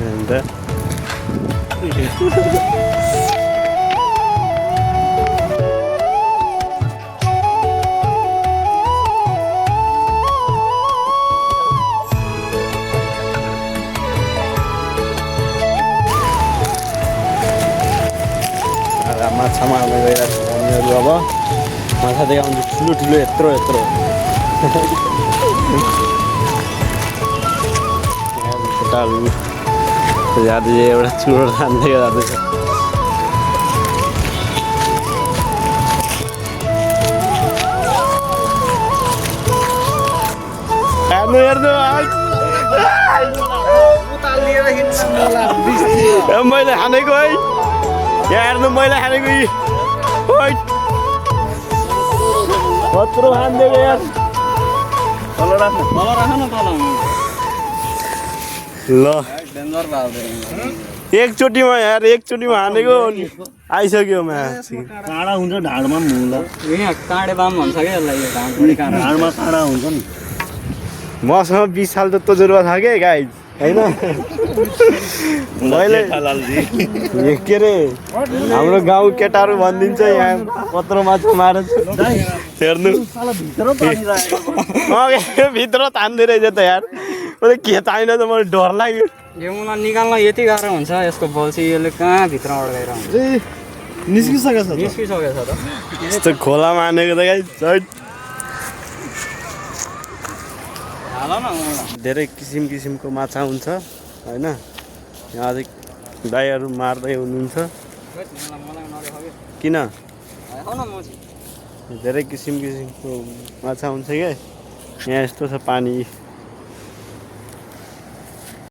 अन्त माछा मार्न गइरहेको छौँ हामीहरू अब माछा देखाउँछु ठुलो ठुलो यत्रो यत्रो खुट्टाहरू जाँदै एउटा चुरो तान्दै जाँदैछ हेर्नु हेर्नु मैले हानेको है यहाँ हेर्नु मैले हानेको कत्रो हानिदिएको यार तल राख्नु ल एकचोटिमा यार एकचोटिमा हानेको आइसक्यो काँडा हुन्छ ढाडमा पनि हुन्छ काँडे बाम भन्छ क्या यसलाई ढाडमा काँडा हुन्छ नि मसँग 20 साल जस्तो तजुर्बा छ क्या गाइज होइन मैले के अरे हाम्रो गाउँ केटाहरू भनिदिन्छ यहाँ कत्रो माछा मारेछ हेर्नु भित्र तान्दै रहेछ त यार मैले के तानेन त मलाई डर लाग्यो यो मलाई निकाल्न यति गाह्रो हुन्छ यसको बल्छी यसले कहाँ भित्र अड्काएर हुन्छ निस्किसकेको छ त यस्तो खोलामा हानेको त गाइज धेरै किसिम किसिमको माछा हुन्छ होइन यहाँ अझै दाइहरू मार्दै हुनुहुन्छ किन धेरै किसिम किसिमको माछा हुन्छ क्या यहाँ यस्तो छ पानी